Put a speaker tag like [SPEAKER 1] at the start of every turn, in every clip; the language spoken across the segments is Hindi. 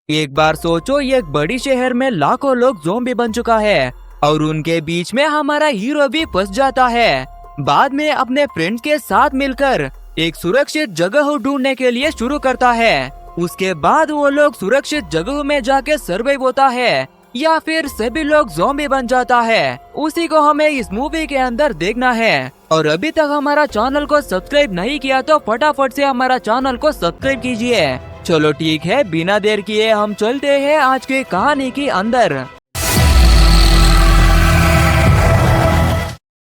[SPEAKER 1] एक बार सोचो, ये एक बड़ी शहर में लाखों लोग ज़ॉम्बी बन चुका है और उनके बीच में हमारा हीरो भी फंस जाता है। बाद में अपने फ्रेंड्स के साथ मिलकर एक सुरक्षित जगह ढूंढने के लिए शुरू करता है। उसके बाद वो लोग सुरक्षित जगह में जाके सर्वाइव होता है या फिर सभी लोग ज़ॉम्बी बन जाता है, उसी को हमें इस मूवी के अंदर देखना है। और अभी तक हमारा चैनल को सब्सक्राइब नहीं किया तो फटाफट से हमारा चैनल को सब्सक्राइब कीजिए। चलो ठीक है, बिना देर किए हम चलते हैं आज की कहानी के अंदर।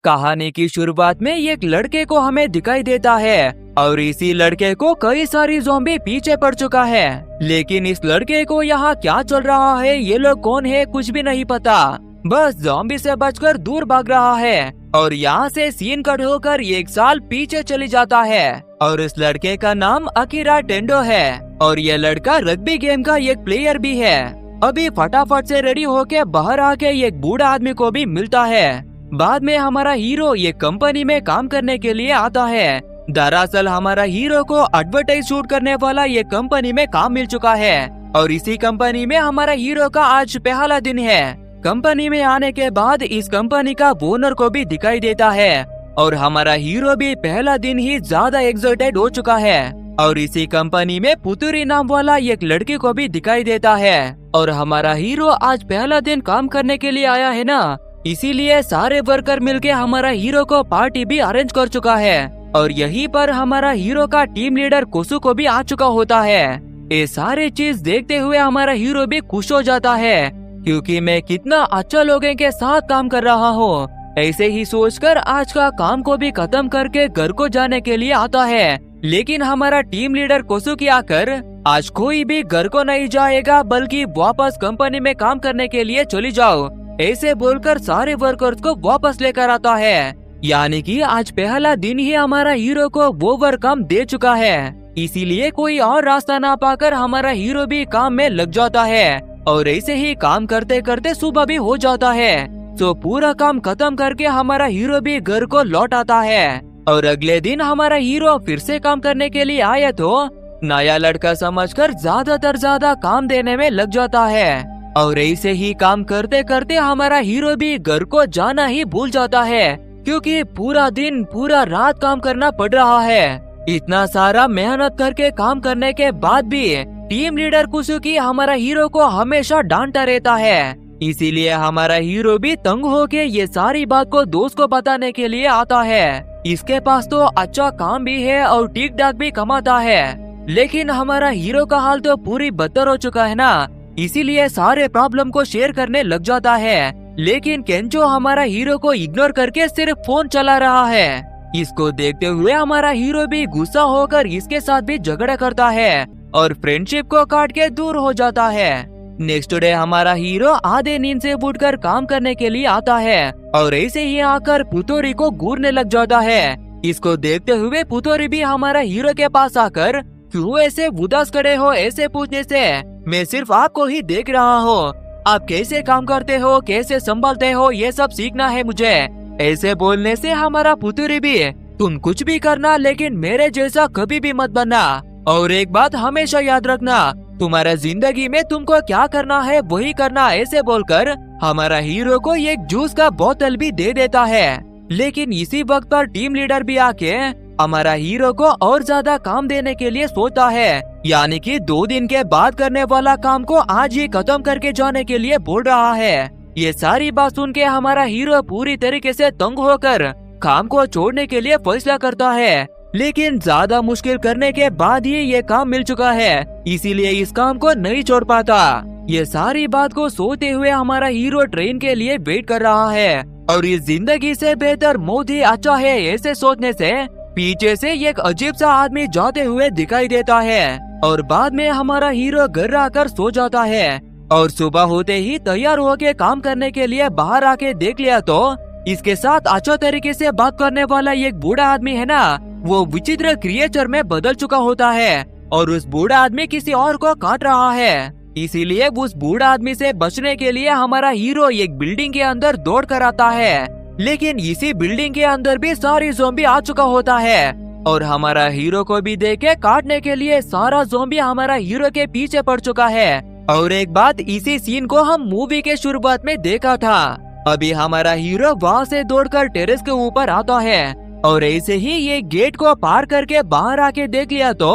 [SPEAKER 1] कहानी की शुरुआत में एक लड़के को हमें दिखाई देता है और इसी लड़के को कई सारी ज़ॉम्बी पीछे पड़ चुका है। लेकिन इस लड़के को यहाँ क्या चल रहा है, ये लोग कौन है, कुछ भी नहीं पता। बस ज़ॉम्बी से बचकर दूर भाग रहा है और यहाँ से सीन कट होकर 1 साल पीछे चली जाता है। और इस लड़के का नाम अकीरा टेंडो है और ये लड़का रग्बी गेम का एक प्लेयर भी है। अभी फटाफट से रेडी होके बाहर आके एक बूढ़ा आदमी को भी मिलता है। बाद में हमारा हीरो ये कंपनी में काम करने के लिए आता है। दरअसल हमारा हीरो को एडवर्टाइज शूट करने वाला ये कंपनी में काम मिल चुका है और इसी कंपनी में हमारा हीरो का आज पहला दिन है। कंपनी में आने के बाद इस कंपनी का ओनर को भी दिखाई देता है और हमारा हीरो भी पहला दिन ही ज्यादा एक्साइटेड हो चुका है। और इसी कंपनी में पुतुरी नाम वाला एक लड़की को भी दिखाई देता है। और हमारा हीरो आज पहला दिन काम करने के लिए आया है ना, इसीलिए सारे वर्कर मिलके हमारा हीरो को पार्टी भी अरेंज कर चुका है। और यहीं पर हमारा हीरो का टीम लीडर कोसु को भी आ चुका होता है। ये सारे चीज देखते हुए हमारा हीरो भी खुश हो जाता है क्योंकि मैं कितना अच्छा लोगों के साथ काम कर रहा हूँ। ऐसे ही सोचकर आज का काम को भी खत्म करके घर को जाने के लिए आता है। लेकिन हमारा टीम लीडर कोसु की आकर आज कोई भी घर को नहीं जाएगा बल्कि वापस कंपनी में काम करने के लिए चली जाओ, ऐसे बोलकर सारे वर्कर्स को वापस लेकर आता है। यानी कि आज पहला दिन ही हमारा हीरो को वो वर्क काम दे चुका है। इसीलिए कोई और रास्ता ना पाकर हमारा हीरो भी काम में लग जाता है और ऐसे ही काम करते करते सुबह भी हो जाता है। तो पूरा काम खत्म करके हमारा हीरो भी घर को लौट आता है। और अगले दिन हमारा हीरो फिर से काम करने के लिए आया तो नया लड़का समझकर ज्यादा काम देने में लग जाता है। और ऐसे ही काम करते करते हमारा हीरो भी घर को जाना ही भूल जाता है क्योंकि पूरा दिन पूरा रात काम करना पड़ रहा है। इतना सारा मेहनत करके काम करने के बाद भी टीम लीडर कुसुकी हमारा हीरो को हमेशा डांटता रहता है। इसीलिए हमारा हीरो भी तंग होके ये सारी बात को दोस्त को बताने के लिए आता है। इसके पास तो अच्छा काम भी है और ठीक ठाक भी कमाता है, लेकिन हमारा हीरो का हाल तो पूरी बदतर हो चुका है ना, इसीलिए सारे प्रॉब्लम को शेयर करने लग जाता है। लेकिन केंचो हमारा हीरो को इग्नोर करके सिर्फ फोन चला रहा है। इसको देखते हुए हमारा हीरो भी गुस्सा होकर इसके साथ भी झगड़ा करता है और फ्रेंडशिप को काट के दूर हो जाता है। नेक्स्ट डे हमारा हीरो आधे नींद से उठकर काम करने के लिए आता है और ऐसे ही आकर पुतोरी को घूरने लग जाता है। इसको देखते हुए पुतोरी भी हमारा हीरो के पास आकर क्यों ऐसे उदास खड़े हो, ऐसे पूछने से मैं सिर्फ आपको ही देख रहा हूँ, आप कैसे काम करते हो, कैसे संभालते हो, ये सब सीखना है मुझे। ऐसे बोलने से हमारा पुतुरी भी तुम कुछ भी करना लेकिन मेरे जैसा कभी भी मत बनना और एक बात हमेशा याद रखना, तुम्हारा जिंदगी में तुमको क्या करना है वही करना, ऐसे बोलकर हमारा हीरो को एक जूस का बोतल भी दे देता है। लेकिन इसी वक्त पर टीम लीडर भी आके हमारा हीरो को और ज्यादा काम देने के लिए सोचता है, यानी कि 2 दिन के बाद करने वाला काम को आज ही खत्म करके जाने के लिए बोल रहा है। ये सारी बात सुन के हमारा हीरो पूरी तरीके से तंग होकर काम को छोड़ने के लिए फैसला करता है। लेकिन ज्यादा मुश्किल करने के बाद ही ये काम मिल चुका है, इसीलिए इस काम को नहीं छोड़ पाता। ये सारी बात को सोचते हुए हमारा हीरो ट्रेन के लिए वेट कर रहा है और इस जिंदगी से बेहतर मौत ही अच्छा है, ऐसे सोचने से पीछे से एक अजीब सा आदमी जाते हुए दिखाई देता है और बाद में हमारा हीरो घर आकर सो जाता है। और सुबह होते ही तैयार होके काम करने के लिए बाहर आके देख लिया तो इसके साथ अच्छा तरीके से बात करने वाला एक बूढ़ा आदमी है ना, वो विचित्र क्रिएचर में बदल चुका होता है और उस बूढ़ा आदमी किसी और को काट रहा है। इसीलिए उस बूढ़ा आदमी से बचने के लिए हमारा हीरो एक बिल्डिंग के अंदर दौड़ कर आता है। लेकिन इसी बिल्डिंग के अंदर भी सारी ज़ॉम्बी आ चुका होता है और हमारा हीरो को भी देख के काटने के लिए सारा ज़ॉम्बी हमारा हीरो के पीछे पड़ चुका है। और एक बात, इसी सीन को हम मूवी के शुरुआत में देखा था। अभी हमारा हीरो वहाँ से दौड़कर टेरेस के ऊपर आता है और ऐसे ही ये गेट को पार करके बाहर आके देख लिया तो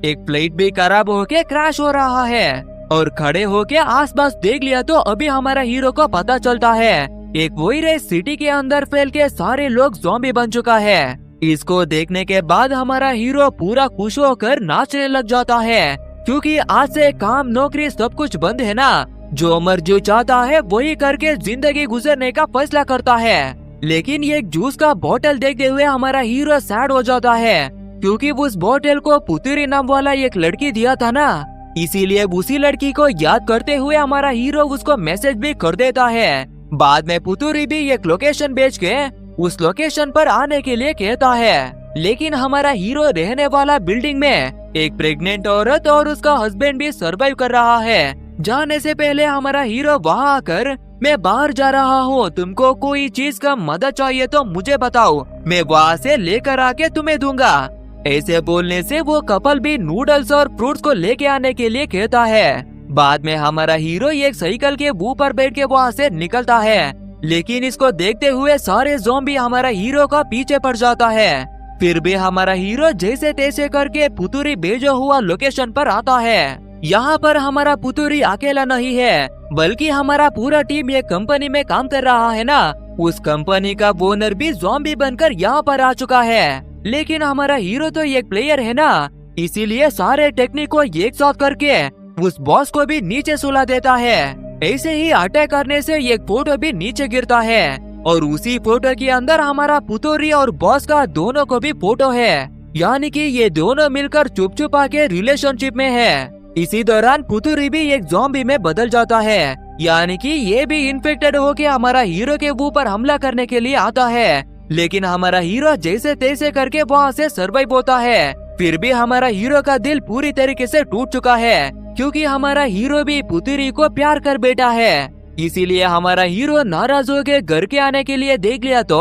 [SPEAKER 1] एक फ्लाइट भी खराब होके क्रैश हो रहा है। और खड़े होके आसपास देख लिया तो अभी हमारा हीरो को पता चलता है एक वायरस सिटी के अंदर फैल के सारे लोग ज़ॉम्बी बन चुका है। इसको देखने के बाद हमारा हीरो पूरा खुश होकर नाचने लग जाता है, क्योंकि आज से काम नौकरी सब कुछ बंद है ना। जो मर्जी चाहता है वही करके जिंदगी गुजरने का फैसला करता है। लेकिन ये एक जूस का बोतल देखते हुए हमारा हीरो सैड हो जाता है, क्योंकि उस बोतल को पुतरी नाम वाला एक लड़की दिया था ना। इसीलिए उसी लड़की को याद करते हुए हमारा हीरो उसको मैसेज भी कर देता है। बाद में पुतरी भी एक लोकेशन भेज के उस लोकेशन पर आने के लिए कहता है। लेकिन हमारा हीरो रहने वाला बिल्डिंग में एक प्रेग्नेंट औरत और उसका हस्बैंड भी सरवाइव कर रहा है। जाने से पहले हमारा हीरो वहाँ आकर, मैं बाहर जा रहा हूँ, तुमको कोई चीज का मदद चाहिए तो मुझे बताओ, मैं वहाँ से लेकर आके तुम्हें दूंगा। ऐसे बोलने से वो कपल भी नूडल्स और फ्रूट्स को लेके आने के लिए कहता है। बाद में हमारा हीरो एक साइकिल के ऊपर बैठ के वहाँ से निकलता है। लेकिन इसको देखते हुए सारे ज़ॉम्बी हमारा हीरो का पीछे पड़ जाता है। फिर भी हमारा हीरो जैसे तैसे करके पुतरी भेजा हुआ लोकेशन पर आता है। यहाँ पर हमारा पुतरी अकेला नहीं है, बल्कि हमारा पूरा टीम एक कंपनी में काम कर रहा है ना। उस कंपनी का ओनर भी ज़ॉम्बी बनकर यहाँ पर आ चुका है। लेकिन हमारा हीरो तो एक प्लेयर है ना, इसीलिए सारे टेक्निक को एक साथ करके उस बॉस को भी नीचे सुला देता है। ऐसे ही अटैक करने से एक फोटो भी नीचे गिरता है और उसी फोटो के अंदर हमारा पुतरी और बॉस का दोनों को भी फोटो है। यानी कि ये दोनों मिलकर चुप चुपा के रिलेशनशिप में है। इसी दौरान पुतरी भी एक ज़ॉम्बी में बदल जाता है, यानी कि ये भी इन्फेक्टेड होके हमारा हीरो के ऊपर हमला करने के लिए आता है। लेकिन हमारा हीरो जैसे तैसे करके वहाँ से सर्वाइव होता है। फिर भी हमारा हीरो का दिल पूरी तरीके से टूट चुका है, क्योंकि हमारा हीरो भी पुतरी को प्यार कर बैठा है। इसीलिए हमारा हीरो नाराज हो के घर के आने के लिए देख लिया तो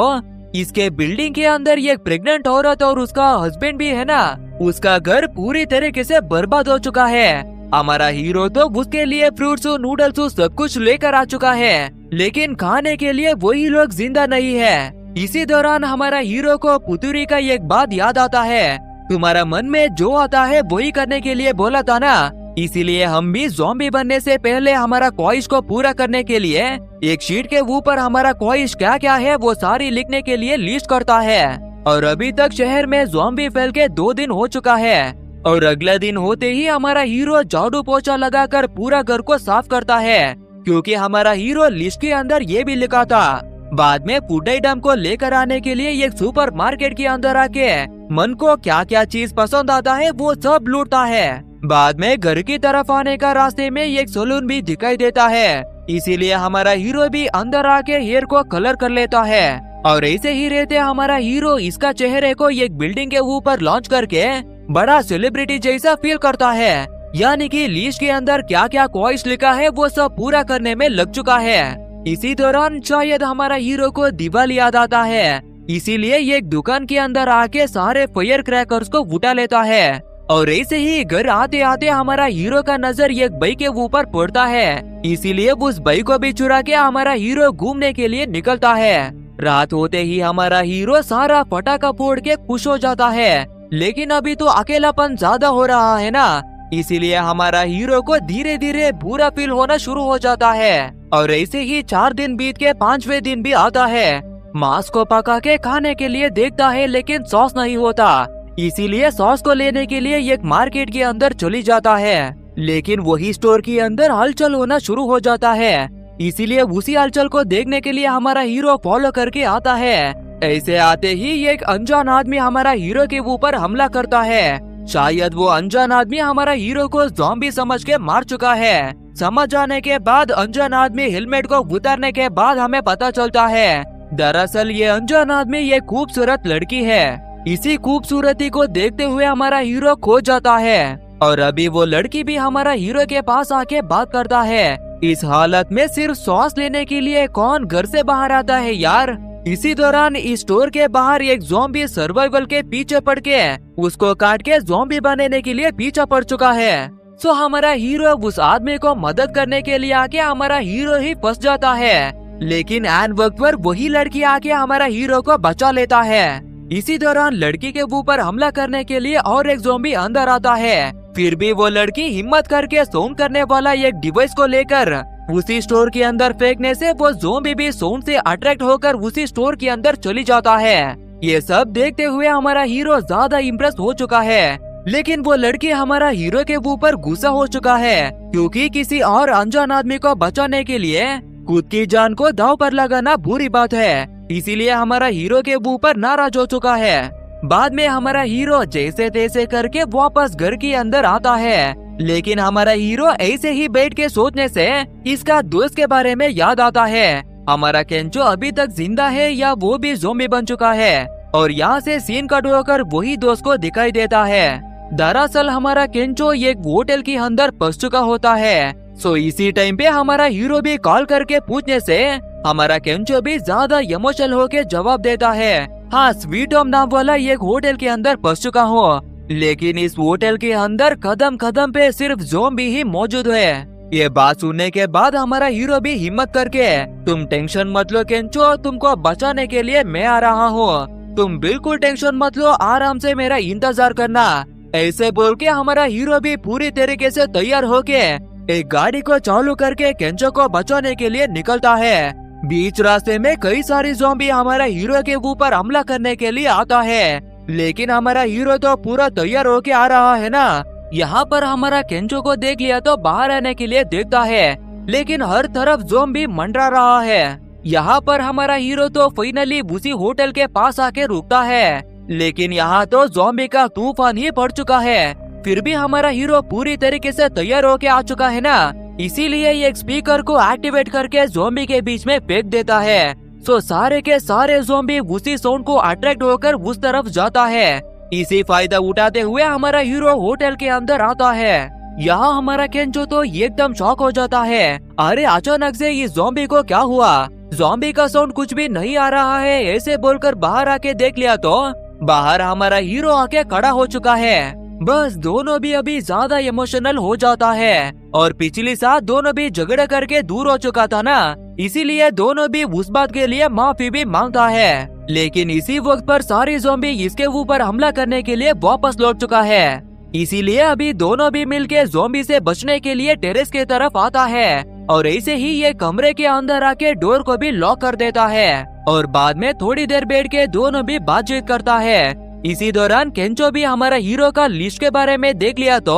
[SPEAKER 1] इसके बिल्डिंग के अंदर एक प्रेग्नेंट औरत और उसका हस्बैंड भी है ना, उसका घर पूरी तरीके से बर्बाद हो चुका है। हमारा हीरो तो उसके लिए फ्रूट्स नूडल्स सब कुछ लेकर आ चुका है, लेकिन खाने के लिए वही लोग जिंदा नहीं है। इसी दौरान हमारा हीरो को पुतरी का एक बात याद आता है, तुम्हारा मन में जो आता है वही करने के लिए बोला था ना, इसीलिए हम भी ज़ॉम्बी बनने से पहले हमारा ख्वाहिश को पूरा करने के लिए एक शीट के ऊपर हमारा ख्वाहिश क्या क्या है वो सारी लिखने के लिए लिस्ट करता है। और अभी तक शहर में ज़ॉम्बी फैल के 2 दिन हो चुका है और अगला दिन होते ही हमारा हीरो झाड़ू पोछा लगाकर पूरा घर को साफ करता है, क्योंकि हमारा हीरो लिस्ट के अंदर ये भी लिखा था। बाद में फूड आइटम को लेकर आने के लिए एक सुपर मार्केट के अंदर आके मन को क्या क्या चीज पसंद आता है वो सब लूटता है। बाद में घर की तरफ आने का रास्ते में एक सैलून भी दिखाई देता है, इसीलिए हमारा हीरो भी अंदर आके हेयर को कलर कर लेता है। और ऐसे ही रहते हमारा हीरो इसका चेहरे को एक बिल्डिंग के ऊपर लॉन्च करके बड़ा सेलिब्रिटी जैसा फील करता है, यानी कि लिस्ट के अंदर क्या क्या ख्वाहिश लिखा है वो सब पूरा करने में लग चुका है। इसी दौरान शायद हमारा हीरो को दिवाली याद आता है, इसीलिए एक दुकान के अंदर आके सारे फायर क्रैकर्स को उठा लेता है। और ऐसे ही घर आते आते हमारा हीरो का नजर एक बाइक के ऊपर पड़ता है, इसीलिए उस बाइक को भी चुरा के हमारा हीरो घूमने के लिए निकलता है। रात होते ही हमारा हीरो सारा पटाखा फोड़ के खुश हो जाता है, लेकिन अभी तो अकेलापन ज्यादा हो रहा है ना, इसीलिए हमारा हीरो को धीरे धीरे बुरा फील होना शुरू हो जाता है। और ऐसे ही 4 दिन बीत के 5वें दिन भी आता है। मांस को पका के खाने के लिए देखता है, लेकिन सॉस नहीं होता, इसीलिए सॉस को लेने के लिए एक मार्केट के अंदर चली जाता है। लेकिन वही स्टोर के अंदर हलचल होना शुरू हो जाता है, इसीलिए उसी हलचल को देखने के लिए हमारा हीरो फॉलो करके आता है। ऐसे आते ही एक अनजान आदमी हमारा हीरो के ऊपर हमला करता है। शायद वो अनजान आदमी हमारा हीरो को ज़ॉम्बी समझ के मार चुका है। समझ आने के बाद अनजान आदमी हेलमेट को उतारने के बाद हमें पता चलता है दरअसल ये अनजान आदमी ये खूबसूरत लड़की है। इसी खूबसूरती को देखते हुए हमारा हीरो खो जाता है और अभी वो लड़की भी हमारा हीरो के पास आके बात करता है। इस हालत में सिर्फ सांस लेने के लिए कौन घर से बाहर आता है यार। इसी दौरान इस स्टोर के बाहर एक ज़ॉम्बी सर्वाइवल के पीछे पड़ के उसको काट के ज़ॉम्बी बनाने के लिए पीछा पड़ चुका है। सो हमारा हीरो उस आदमी को मदद करने के लिए आके हमारा हीरो ही फंस जाता है। लेकिन ऐन वक्त पर वही लड़की आके हमारा हीरो को बचा लेता है। इसी दौरान लड़की के ऊपर हमला करने के लिए और एक ज़ॉम्बी अंदर आता है। फिर भी वो लड़की हिम्मत करके साउंड करने वाला एक डिवाइस को लेकर उसी स्टोर के अंदर फेंकने से वो ज़ॉम्बी भी साउंड से अट्रैक्ट होकर उसी स्टोर के अंदर चली जाता है। ये सब देखते हुए हमारा हीरो ज्यादा इम्प्रेस हो चुका है। लेकिन वो लड़की हमारा हीरो के ऊपर गुस्सा हो चुका है, क्योंकि किसी और अनजान आदमी को बचाने के लिए खुद की जान को दांव पर लगाना बुरी बात है। इसीलिए हमारा हीरो के ऊपर नाराज हो चुका है। बाद में हमारा हीरो जैसे तैसे करके वापस घर के अंदर आता है। लेकिन हमारा हीरो ऐसे ही बैठ के सोचने से इसका दोस्त के बारे में याद आता है। हमारा केंचो अभी तक जिंदा है या वो भी ज़ॉम्बी बन चुका है। और यहाँ से सीन कट होकर वही दोस्त को दिखाई देता है। दरअसल हमारा केंचो एक होटल के अंदर फंस चुका होता है। सो इसी टाइम पे हमारा हीरो भी कॉल करके पूछने से हमारा केंचो भी ज्यादा इमोशनल होके जवाब देता है, हाँ स्वीट होम नाम वाला एक होटल के अंदर फंस चुका हूँ। लेकिन इस होटल के अंदर कदम कदम पे सिर्फ ज़ॉम्बी ही मौजूद है। ये बात सुनने के बाद हमारा हीरो भी हिम्मत करके, तुम टेंशन मत लो केंचो, तुमको बचाने के लिए मैं आ रहा हूँ, तुम बिल्कुल टेंशन मत लो, आराम से मेरा इंतजार करना। ऐसे बोल के हमारा हीरो भी पूरी तरीके से तैयार होके एक गाड़ी को चालू करके केंचो को बचाने के लिए निकलता है। बीच रास्ते में कई सारी ज़ॉम्बी हमारा हीरो के ऊपर हमला करने के लिए आता है। लेकिन हमारा हीरो तो पूरा तैयार होके आ रहा है ना। यहाँ पर हमारा केंचो को देख लिया तो बाहर आने के लिए देखता है, लेकिन हर तरफ ज़ॉम्बी मंडरा रहा है। यहाँ पर हमारा हीरो तो फाइनली उसी होटल के पास आके रुकता है। लेकिन यहाँ तो ज़ॉम्बी का तूफान ही पड़ चुका है। फिर भी हमारा हीरो पूरी तरीके से तैयार होके आ चुका है ना, इसीलिए एक स्पीकर को एक्टिवेट करके ज़ॉम्बी के बीच में फेंक देता है। सो सारे के सारे ज़ॉम्बी उसी साउंड को अट्रैक्ट होकर उस तरफ जाता है। इसी फायदा उठाते हुए हमारा हीरो होटल के अंदर आता है। यहाँ हमारा केंचो तो एकदम शॉक हो जाता है, अरे अचानक से इस ज़ॉम्बी को क्या हुआ, ज़ॉम्बी का साउंड कुछ भी नहीं आ रहा है। ऐसे बोलकर बाहर आके देख लिया तो बाहर हमारा हीरो आके खड़ा हो चुका है। बस दोनों भी अभी ज्यादा इमोशनल हो जाता है। और पिछली साल दोनों भी झगड़ा करके दूर हो चुका था ना, इसीलिए दोनों भी उस बात के लिए माफी भी मांगता है। लेकिन इसी वक्त पर सारी ज़ॉम्बी इसके ऊपर हमला करने के लिए वापस लौट चुका है। इसीलिए अभी दोनों भी मिलके ज़ॉम्बी से बचने के लिए टेरेस की तरफ आता है। और ऐसे ही ये कमरे के अंदर आके डोर को भी लॉक कर देता है। और बाद में थोड़ी देर बैठ के दोनों भी बातचीत करता है। इसी दौरान केंचो भी हमारा हीरो का लिस्ट के बारे में देख लिया तो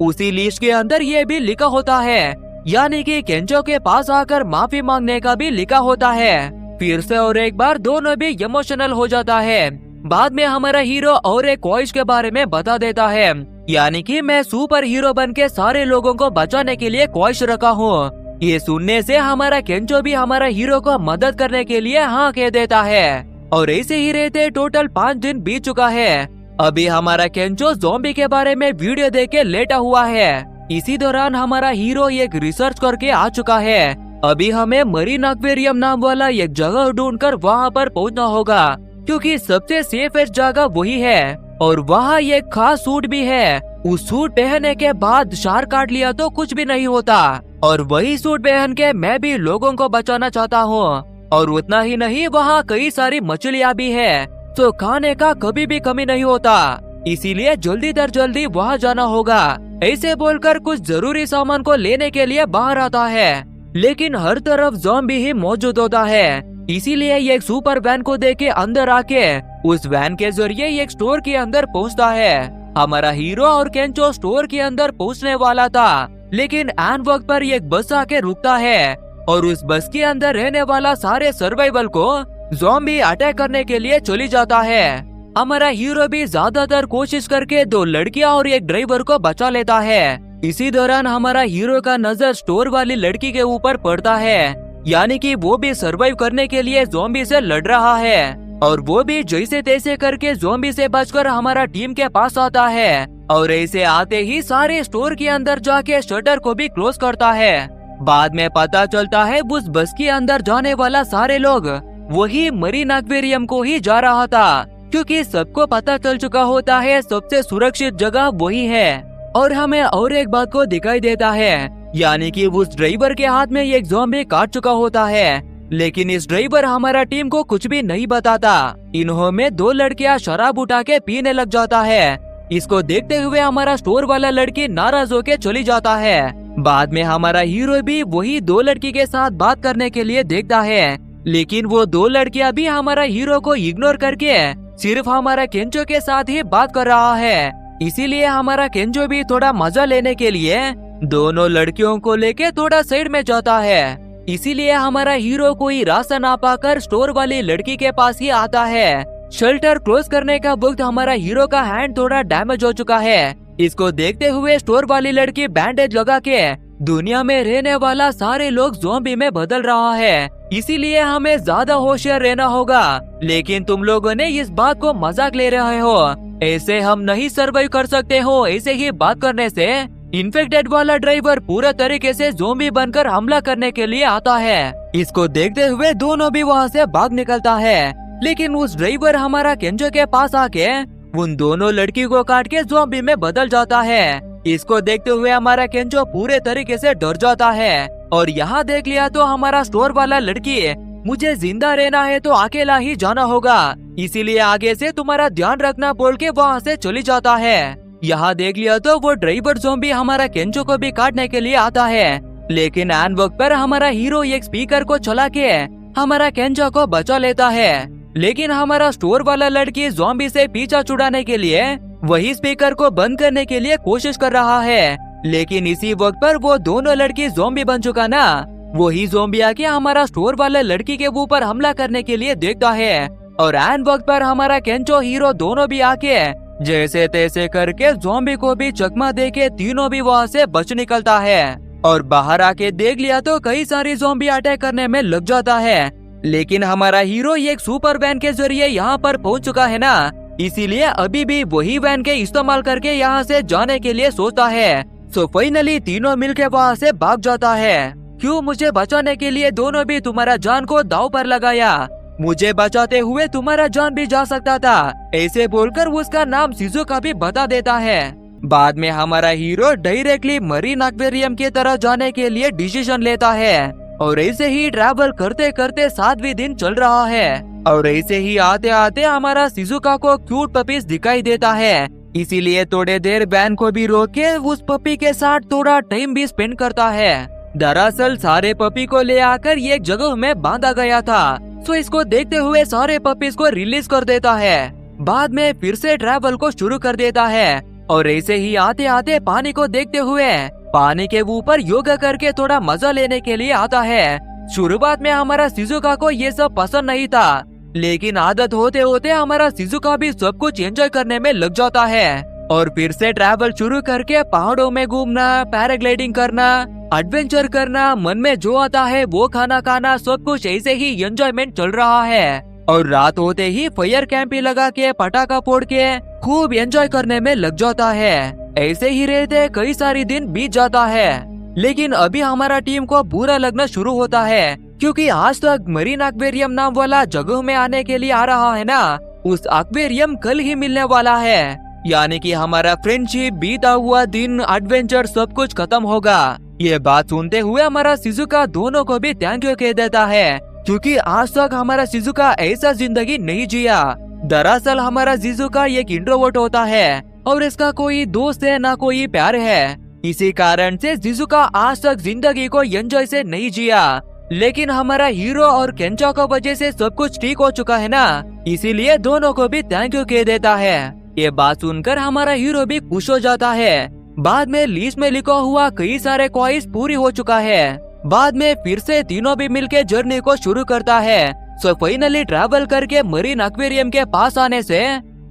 [SPEAKER 1] उसी लिस्ट के अंदर ये भी लिखा होता है, यानी कि केंचो के पास आकर माफी मांगने का भी लिखा होता है। फिर से और एक बार दोनों भी इमोशनल हो जाता है। बाद में हमारा हीरो और एक ख्वाहिश के बारे में बता देता है, यानी कि मैं सुपर हीरो बन के सारे लोगों को बचाने के लिए ख्वाहिश रखा हूँ। ये सुनने से हमारा केंचो भी हमारा हीरो को मदद करने के लिए हाँ कह देता है। और ऐसे ही रहते टोटल 5 दिन बीत चुका है। अभी हमारा केंचो ज़ॉम्बी के बारे में वीडियो देख के लेटा हुआ है। इसी दौरान हमारा हीरो एक रिसर्च करके आ चुका है। अभी हमें मरीन एक्वेरियम नाम वाला एक जगह ढूंढकर वहाँ पर पहुँचना होगा, क्योंकि सबसे सेफेस्ट जगह वही है। और वहाँ एक खास सूट भी है। उस सूट पहनने के बाद शार्क काट लिया तो कुछ भी नहीं होता। और वही सूट पहन के मैं भी लोगों को बचाना चाहता हूँ। और उतना ही नहीं, वहाँ कई सारी मछलियाँ भी है, तो खाने का कभी भी कमी नहीं होता। इसीलिए जल्दी दर जल्दी वहाँ जाना होगा। ऐसे बोलकर कुछ जरूरी सामान को लेने के लिए बाहर आता है। लेकिन हर तरफ ज़ॉम्बी ही मौजूद होता है। इसीलिए एक सुपर वैन को देके अंदर आके उस वैन के जरिए एक स्टोर के अंदर पहुँचता है। हमारा हीरो और केंचो स्टोर के अंदर पहुँचने वाला था, लेकिन ऐन वक्त पर एक बस आके रुकता है। और उस बस के अंदर रहने वाला सारे सर्वाइवल को ज़ॉम्बी अटैक करने के लिए चली जाता है। हमारा हीरो भी ज्यादातर कोशिश करके 2 लड़कियां और एक ड्राइवर को बचा लेता है। इसी दौरान हमारा हीरो का नजर स्टोर वाली लड़की के ऊपर पड़ता है, यानी कि वो भी सरवाइव करने के लिए ज़ॉम्बी से लड़ रहा है। और वो भी जैसे तैसे करके ज़ॉम्बी से बचकर हमारा टीम के पास आता है। और ऐसे आते ही सारे स्टोर के अंदर जाके शटर को भी क्लोज करता है। बाद में पता चलता है उस बस के अंदर जाने वाला सारे लोग वही मरीन एक्वेरियम को ही जा रहा था, क्योंकि सबको पता चल चुका होता है सबसे सुरक्षित जगह वही है। और हमें और एक बात को दिखाई देता है, यानी कि उस ड्राइवर के हाथ में एक ज़ॉम्बी काट चुका होता है। लेकिन इस ड्राइवर हमारा टीम को कुछ भी नहीं बताता। इन्हों में 2 लड़कियां शराब उठा के पीने लग जाता है। इसको देखते हुए हमारा स्टोर वाला लड़की नाराज होके चली जाता है। बाद में हमारा हीरो भी वही 2 लड़की के साथ बात करने के लिए देखता है, लेकिन वो 2 लड़कियां भी हमारा हीरो को इग्नोर करके सिर्फ हमारा केंचो के साथ ही बात कर रहा है। इसीलिए हमारा केंचो भी थोड़ा मजा लेने के लिए दोनों लड़कियों को लेके थोड़ा साइड में जाता है। इसीलिए हमारा हीरो कोई रास्ता ना पाकर स्टोर वाली लड़की के पास ही आता है। शेल्टर क्लोज करने का वक्त हमारा हीरो का हैंड थोड़ा डैमेज हो चुका है। इसको देखते हुए स्टोर वाली लड़की बैंडेज लगा के दुनिया में रहने वाला सारे लोग ज़ॉम्बी में बदल रहा है, इसीलिए हमें ज्यादा होशियार रहना होगा। लेकिन तुम लोगों ने इस बात को मजाक ले रहे हो, ऐसे हम नहीं सर्वाइव कर सकते हो। ऐसे ही बात करने से इन्फेक्टेड वाला ड्राइवर पूरा तरीके से ज़ॉम्बी बनकर हमला करने के लिए आता है। इसको देखते हुए दोनों भी वहाँ से भाग निकलता है, लेकिन उस ड्राइवर हमारा केंजो के पास आके उन दोनों लड़की को काट के ज़ॉम्बी में बदल जाता है। इसको देखते हुए हमारा केंजो पूरे तरीके से डर जाता है। और यहाँ देख लिया तो हमारा स्टोर वाला लड़की मुझे जिंदा रहना है तो अकेला ही जाना होगा, इसीलिए आगे से तुम्हारा ध्यान रखना बोल के वहाँ से चली जाता है। यहाँ देख लिया तो वो ड्राइवर ज़ॉम्बी हमारा केंचो को भी काटने के लिए आता है, लेकिन आन वक्त पर हमारा हीरो एक स्पीकर को चला के हमारा केंचो को बचा लेता है। लेकिन हमारा स्टोर वाला लड़की ज़ॉम्बी से पीछा छुड़ाने के लिए वही स्पीकर को बंद करने के लिए कोशिश कर रहा है, लेकिन इसी वक्त पर वो दोनों लड़की ज़ॉम्बी बन चुका ना, वही ज़ॉम्बी आके हमारा स्टोर वाला लड़की के ऊपर हमला करने के लिए देखता है। और आन वक्त पर हमारा केंचो हीरो दोनों भी आके जैसे तैसे करके ज़ॉम्बी को भी चकमा देके तीनों भी वहाँ से बच निकलता है। और बाहर आके देख लिया तो कई सारी ज़ॉम्बी अटैक करने में लग जाता है, लेकिन हमारा हीरो एक सुपर वैन के जरिए यहाँ पर पहुँच चुका है ना, इसीलिए अभी भी वही वैन के इस्तेमाल करके यहाँ से जाने के लिए सोचता है। सो फाइनली तीनों मिलके वहाँ से भाग जाता है। क्यों मुझे बचाने के लिए दोनों भी तुम्हारा जान को दाव पर लगाया, मुझे बचाते हुए तुम्हारा जान भी जा सकता था, ऐसे बोलकर उसका नाम शिज़ुका भी बता देता है। बाद में हमारा हीरो डायरेक्टली मरीन एक्वेरियम की तरह जाने के लिए डिसीजन लेता है। और ऐसे ही ट्रैवल करते करते 7वें दिन चल रहा है। और ऐसे ही आते आते हमारा शिज़ुका को क्यूट पपीज दिखाई देता है, इसीलिए थोड़ी देर वैन को भी रोक के उस पपी के साथ थोड़ा टाइम भी स्पेंड करता है। दरअसल सारे पपी को ले आकर एक जगह में बांधा गया था, सो इसको देखते हुए सारे पपीज को रिलीज कर देता है। बाद में फिर से ट्रैवल को शुरू कर देता है। और ऐसे ही आते आते पानी को देखते हुए पानी के ऊपर योगा करके थोड़ा मजा लेने के लिए आता है। शुरुआत में हमारा शिज़ुका को ये सब पसंद नहीं था, लेकिन आदत होते होते हमारा शिज़ुका भी सब कुछ एंजॉय करने में लग जाता है। और फिर से ट्रैवल शुरू करके पहाड़ों में घूमना, पैराग्लाइडिंग करना, एडवेंचर करना, मन में जो आता है वो खाना खाना, सब कुछ ऐसे ही एंजॉयमेंट चल रहा है। और रात होते ही फायर कैंप भी लगा के पटाखा फोड़ के खूब एंजॉय करने में लग जाता है। ऐसे ही रहते कई सारी दिन बीत जाता है, लेकिन अभी हमारा टीम को बुरा लगना शुरू होता है, क्योंकि आज तक मरीन एक्वेरियम नाम वाला जगह में आने के लिए आ रहा है ना, उस एक्वेरियम कल ही मिलने वाला है। यानी कि हमारा फ्रेंडशिप, बीता हुआ दिन, एडवेंचर सब कुछ खत्म होगा। ये बात सुनते हुए हमारा शिज़ुका दोनों को भी थैंक यू कह देता है, क्योंकि आज तक हमारा शिज़ुका ऐसा जिंदगी नहीं जिया। दरअसल हमारा शिज़ुका एक इंट्रोवर्ट होता है और इसका कोई दोस्त है ना कोई प्यार है, इसी कारण से शिज़ुका आज तक जिंदगी को एंजॉय से नहीं जिया। लेकिन हमारा हीरो और केंचो की वजह से सब कुछ ठीक हो चुका है ना, इसीलिए दोनों को भी थैंक यू कह देता है। ये बात सुनकर हमारा हीरो भी खुश हो जाता है। बाद में लिस्ट में लिखा हुआ कई सारे क्वाइस पूरी हो चुका है। बाद में फिर से तीनों भी मिलके जर्नी को शुरू करता है। सो फाइनली ट्रैवल करके मरीन एक्वेरियम के पास आने से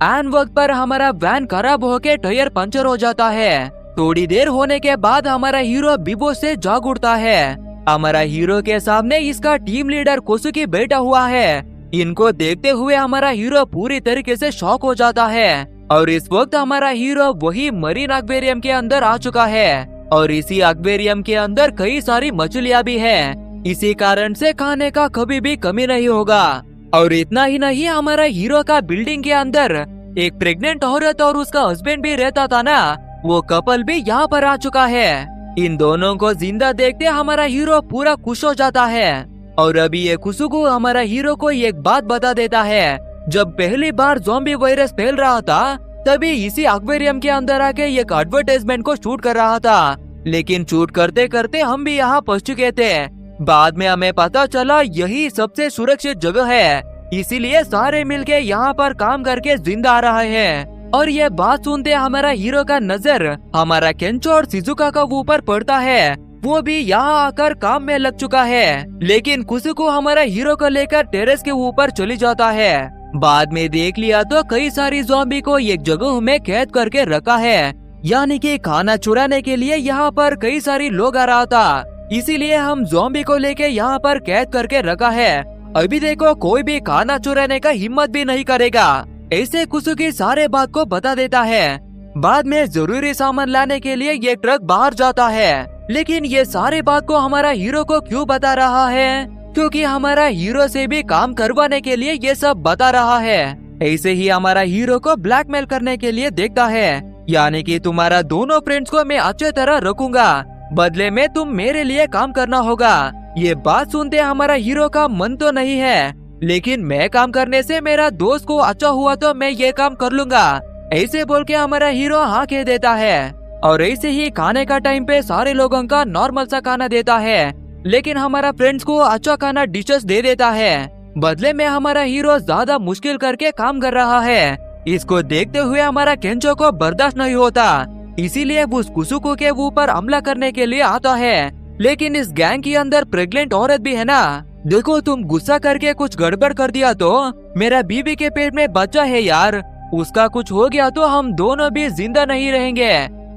[SPEAKER 1] आन वक्त पर हमारा वैन खराब होके टायर पंचर हो जाता है। थोड़ी देर होने के बाद हमारा हीरो बेहोश से जाग उठता है। हमारा हीरो के सामने इसका टीम लीडर कोसुकी बैठा हुआ है। इनको देखते हुए हमारा हीरो पूरी तरीके से शॉक हो जाता है। और इस वक्त हमारा हीरो वही मरीन एक्वेरियम के अंदर आ चुका है। और इसी एक्वेरियम के अंदर कई सारी मछलियाँ भी हैं। इसी कारण से खाने का कभी भी कमी नहीं होगा। और इतना ही नहीं, हमारा हीरो का बिल्डिंग के अंदर एक प्रेग्नेंट औरत और उसका हस्बैंड भी रहता था ना, वो कपल भी यहाँ पर आ चुका है। इन दोनों को जिंदा देखते हमारा हीरो पूरा खुश हो जाता है और अभी ये कुसुकु हमारा हीरो को एक बात बता देता है। जब पहली बार ज़ॉम्बी वायरस फैल रहा था तभी इसी एक्वेरियम के अंदर आके एक एडवर्टाइजमेंट को शूट कर रहा था, लेकिन शूट करते करते हम भी यहाँ पहुँच चुके थे। बाद में हमें पता चला यही सबसे सुरक्षित जगह है, इसीलिए सारे मिलके यहाँ पर काम करके जिंदा आ रहे हैं। और ये बात सुनते हमारा हीरो का नजर हमारा केंचो और शिजुका का ऊपर पड़ता है। वो भी यहाँ आकर काम में लग चुका है, लेकिन कुसुको हमारा हीरो को लेकर टेरेस के ऊपर चली जाता है। बाद में देख लिया तो कई सारी ज़ॉम्बी को एक जगह में कैद करके रखा है, यानी कि खाना चुराने के लिए यहाँ पर कई सारी लोग आ रहा था, इसीलिए हम ज़ॉम्बी को लेके यहाँ पर कैद करके रखा है। अभी देखो कोई भी खाना चुराने का हिम्मत भी नहीं करेगा। ऐसे कुसुकी सारे बात को बता देता है। बाद में जरूरी सामान लाने के लिए ये ट्रक बाहर जाता है, लेकिन ये सारे बात को हमारा हीरो को क्यों बता रहा है? क्योंकि हमारा हीरो से भी काम करवाने के लिए ये सब बता रहा है। ऐसे ही हमारा हीरो को ब्लैकमेल करने के लिए देखता है, यानी कि तुम्हारा दोनों फ्रेंड्स को मैं अच्छे तरह रखूंगा, बदले में तुम मेरे लिए काम करना होगा। ये बात सुनते हमारा हीरो का मन तो नहीं है, लेकिन मैं काम करने से मेरा दोस्त को अच्छा हुआ तो मैं ये काम कर लूंगा, ऐसे बोल के हमारा हीरो हाँ कह देता है। और ऐसे ही खाने का टाइम पे सारे लोगों का नॉर्मल सा खाना देता है, लेकिन हमारा फ्रेंड्स को अच्छा खाना डिशेस दे देता है। बदले में हमारा हीरो ज्यादा मुश्किल करके काम कर रहा है। इसको देखते हुए हमारा केंचो को बर्दाश्त नहीं होता, इसीलिए उस कुसुको के ऊपर हमला करने के लिए आता है। लेकिन इस गैंग के अंदर प्रेग्नेंट औरत भी है ना। देखो तुम गुस्सा करके कुछ गड़बड़ कर दिया तो मेरा बीबी के पेट में बच्चा है यार, उसका कुछ हो गया तो हम दोनों भी जिंदा नहीं रहेंगे।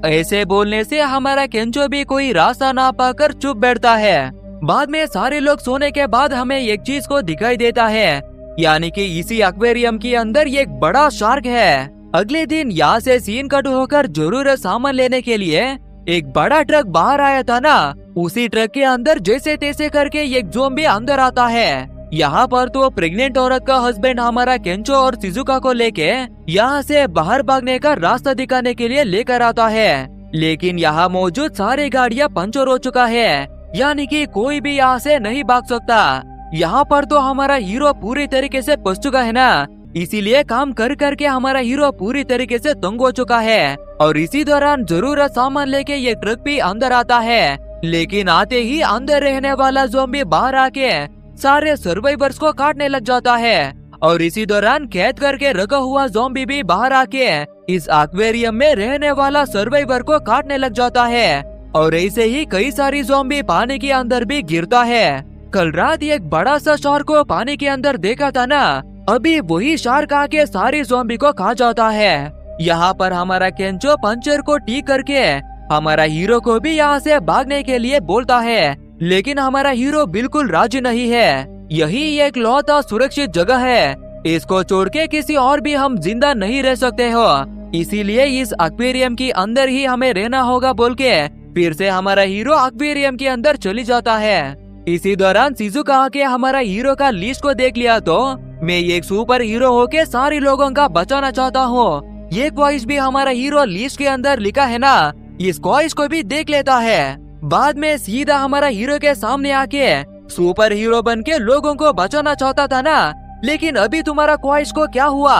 [SPEAKER 1] ऐसे बोलने से हमारा केंचो भी कोई रास्ता ना पाकर चुप बैठता है। बाद में सारे लोग सोने के बाद हमें एक चीज को दिखाई देता है, यानी कि इसी एक्वेरियम के अंदर एक बड़ा शार्क है। अगले दिन यहाँ से सीन कट होकर जरूरत सामान लेने के लिए एक बड़ा ट्रक बाहर आया था ना, उसी ट्रक के अंदर जैसे तैसे करके एक ज़ॉम्बी अंदर आता है। यहाँ पर तो प्रेग्नेंट औरत का हस्बैंड हमारा केंचो और शिजुका को लेके यहाँ से बाहर भागने का रास्ता दिखाने के लिए लेकर आता है, लेकिन यहाँ मौजूद सारी गाड़ियाँ पंचर हो चुका है, यानी कि कोई भी यहाँ से नहीं भाग सकता। यहाँ पर तो हमारा हीरो पूरी तरीके से फंस चुका है ना, इसीलिए काम कर करके हमारा हीरो पूरी तरीके से तंग हो चुका है। और इसी दौरान जरूरत सामान लेके ये ट्रक भी अंदर आता है, लेकिन आते ही अंदर रहने वाला ज़ॉम्बी बाहर आके सारे सर्वाइवर्स को काटने लग जाता है। और इसी दौरान कैद करके रखा हुआ ज़ॉम्बी भी बाहर आके इस एक्वेरियम में रहने वाला सर्वाइवर को काटने लग जाता है। और ऐसे ही कई सारी ज़ॉम्बी पानी के अंदर भी गिरता है। कल रात एक बड़ा सा शार्क को पानी के अंदर देखा था ना, अभी वही शार्क आके सारी ज़ॉम्बी को खा जाता है। यहाँ पर हमारा केंचो पंचर को ठीक करके हमारा हीरो को भी यहाँ से भागने के लिए बोलता है, लेकिन हमारा हीरो बिल्कुल राजी नहीं है। यही एक लौता सुरक्षित जगह है, इसको छोड़ के किसी और भी हम जिंदा नहीं रह सकते हो, इसीलिए इस एक्वेरियम के अंदर ही हमें रहना होगा बोल के फिर से हमारा हीरो एक्वेरियम के अंदर चली जाता है। इसी दौरान शिजुका आके हमारा हीरो का लिस्ट को देख लिया तो मैं एक सुपर हीरो होके सारे लोगों का बचाना चाहता हूँ। ये ख्वाहिश भी हमारा हीरो लिस्ट के अंदर लिखा है ना, इस ख्वाहिश को भी देख लेता है। बाद में सीधा हमारा हीरो के सामने आके सुपर हीरो बन के लोगों को बचाना चाहता था ना, लेकिन अभी तुम्हारा ख्वाहिश को क्या हुआ?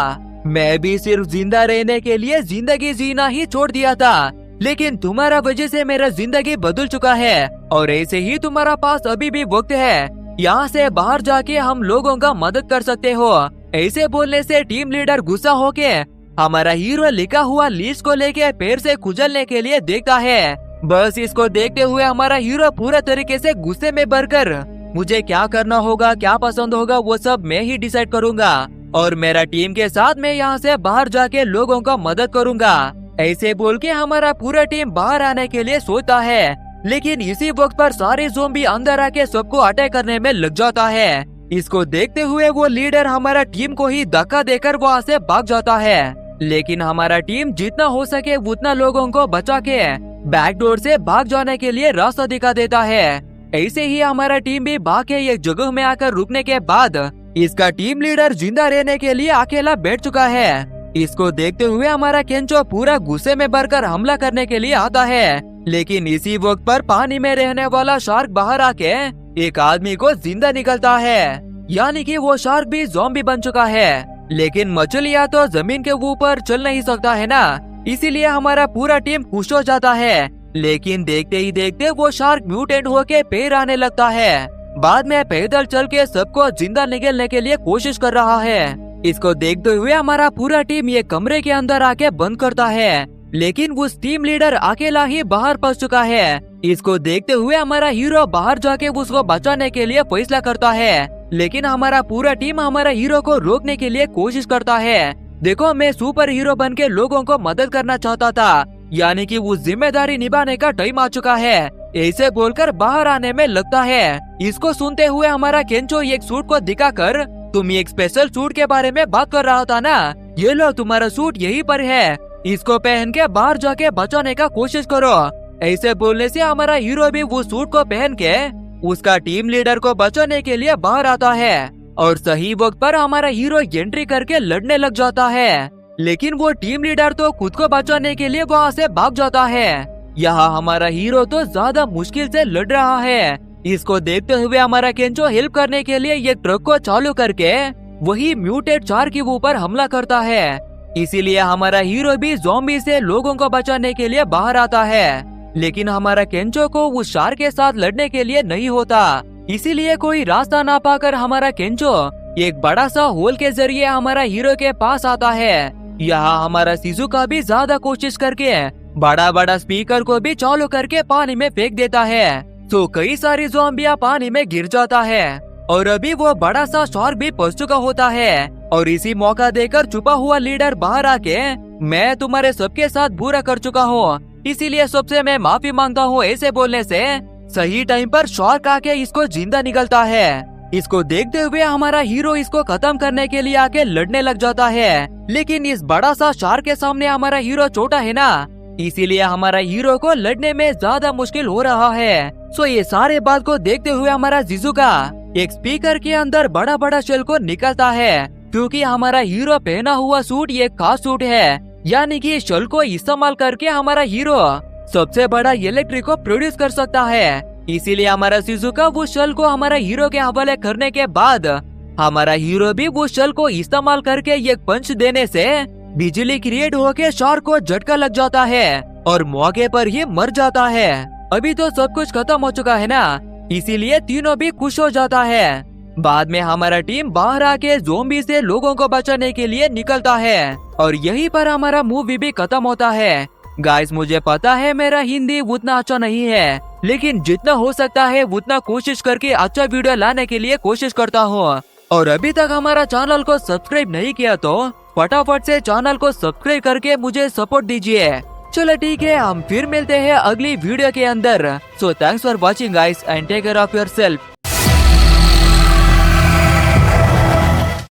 [SPEAKER 1] मैं भी सिर्फ जिंदा रहने के लिए जिंदगी जीना ही छोड़ दिया था, लेकिन तुम्हारा वजह से मेरा जिंदगी बदल चुका है। और ऐसे ही तुम्हारा पास अभी भी वक्त है, यहाँ से बाहर जाके हम लोगों का मदद कर सकते हो। ऐसे बोलने से टीम लीडर गुस्सा होके हमारा हीरो लिखा हुआ लिस्ट को लेके पैर से कुचलने के लिए देखता है। बस इसको देखते हुए हमारा हीरो पूरा तरीके से गुस्से में भरकर मुझे क्या करना होगा, क्या पसंद होगा, वो सब मैं ही डिसाइड करूंगा और मेरा टीम के साथ मैं यहाँ से बाहर जाके लोगों का मदद करूंगा। ऐसे बोल के हमारा पूरा टीम बाहर आने के लिए सोचता है, लेकिन इसी वक्त पर सारे ज़ॉम्बी अंदर आके सबको अटैक करने में लग जाता है। इसको देखते हुए वो लीडर हमारा टीम को ही धक्का देकर वहाँ से भाग जाता है, लेकिन हमारा टीम जितना हो सके उतना लोगों को बचा के बैक डोर से भाग जाने के लिए रास्ता दिखा देता है। ऐसे ही हमारा टीम भी भाग के एक जगह में आकर रुकने के बाद इसका टीम लीडर जिंदा रहने के लिए अकेला बैठ चुका है। इसको देखते हुए हमारा केंचो पूरा गुस्से में भरकर हमला करने के लिए आता है, लेकिन इसी वक्त पर पानी में रहने वाला शार्क बाहर आके एक आदमी को जिंदा निकलता है, यानी कि वो शार्क भी ज़ॉम्बी बन चुका है। लेकिन मछलियाँ तो जमीन के ऊपर चल नहीं सकता है ना, इसीलिए हमारा पूरा टीम खुश हो जाता है। लेकिन देखते ही देखते वो शार्क म्यूटेंट होके पैर आने लगता है। बाद में पैदल चल के सबको जिंदा निकलने के लिए कोशिश कर रहा है। इसको देखते हुए हमारा पूरा टीम ये कमरे के अंदर आके बंद करता है, लेकिन उस टीम लीडर अकेला ही बाहर फंस चुका है। इसको देखते हुए हमारा हीरो बाहर जाके उसको बचाने के लिए फैसला करता है, लेकिन हमारा पूरा टीम हमारा हीरो को रोकने के लिए कोशिश करता है। देखो, मैं सुपर हीरो बन के लोगों को मदद करना चाहता था, यानी कि वो जिम्मेदारी निभाने का टाइम आ चुका है, ऐसे बोलकर बाहर आने में लगता है। इसको सुनते हुए हमारा केंचो एक सूट को दिखाकर, तुम एक स्पेशल सूट के बारे में बात कर रहा था ना, ये लो तुम्हारा सूट यहीं पर है, इसको पहन के बाहर जाके बचाने का कोशिश करो। ऐसे बोलने से हमारा हीरो भी वो सूट को पहन के उसका टीम लीडर को बचाने के लिए बाहर आता है, और सही वक्त पर हमारा हीरो एंट्री करके लड़ने लग जाता है। लेकिन वो टीम लीडर तो खुद को बचाने के लिए वहाँ से भाग जाता है। यहाँ हमारा हीरो तो ज्यादा मुश्किल से लड़ रहा है। इसको देखते हुए हमारा केंचो हेल्प करने के लिए ये ट्रक को चालू करके वही म्यूटेड शार्क के ऊपर हमला करता है। इसीलिए हमारा हीरो भी ज़ॉम्बी से लोगों को बचाने के लिए बाहर आता है, लेकिन हमारा केंचो को उस शार्क के साथ लड़ने के लिए नहीं होता। इसीलिए कोई रास्ता ना पाकर हमारा केंचो एक बड़ा सा होल के जरिए हमारा हीरो के पास आता है। यहाँ हमारा शिजुका भी ज्यादा कोशिश करके बड़ा बड़ा स्पीकर को भी चालू करके पानी में फेंक देता है, तो कई सारी ज़ॉम्बियां पानी में गिर जाता है, और अभी वो बड़ा सा शार्क भी फंस चुका होता है। और इसी मौका देकर छुपा हुआ लीडर बाहर आके, मैं तुम्हारे सबके साथ बुरा कर चुका हूँ, इसीलिए सबसे मैं माफी मांगता हूँ, ऐसे बोलने से सही टाइम पर शार्क आके इसको जिंदा निकलता है। इसको देखते हुए हमारा हीरो इसको खत्म करने के लिए आके लड़ने लग जाता है, लेकिन इस बड़ा सा शार्क के सामने हमारा हीरो छोटा है ना, इसीलिए हमारा हीरो को लड़ने में ज्यादा मुश्किल हो रहा है। सो ये सारे बात को देखते हुए हमारा शिजुका एक स्पीकर के अंदर बड़ा बड़ा शेल को निकलता है, क्योंकि हमारा हीरो पहना हुआ सूट ये खास सूट है, यानी कि शेल को इस्तेमाल करके हमारा हीरो सबसे बड़ा इलेक्ट्रिक को प्रोड्यूस कर सकता है। इसीलिए हमारा शिजुका वो शेल को हमारा हीरो के हवाले करने के बाद हमारा हीरो भी वो शेल को इस्तेमाल करके एक पंच देने से बिजली क्रिएट होके शार्क को झटका लग जाता है, और मौके पर ही मर जाता है। अभी तो सब कुछ खत्म हो चुका है ना, इसीलिए तीनों भी खुश हो जाता है। बाद में हमारा टीम बाहर आके ज़ॉम्बी से लोगों को बचाने के लिए निकलता है, और यहीं पर हमारा मूवी भी खत्म होता है। गाइस, मुझे पता है मेरा हिंदी उतना अच्छा नहीं है, लेकिन जितना हो सकता है उतना कोशिश करके अच्छा वीडियो लाने के लिए कोशिश करता हूँ। और अभी तक हमारा चैनल को सब्सक्राइब नहीं किया तो फटाफट से चैनल को सब्सक्राइब करके मुझे सपोर्ट दीजिए। चलो ठीक है, हम फिर मिलते हैं अगली वीडियो के अंदर। So thanks for watching guys and take care of yourself.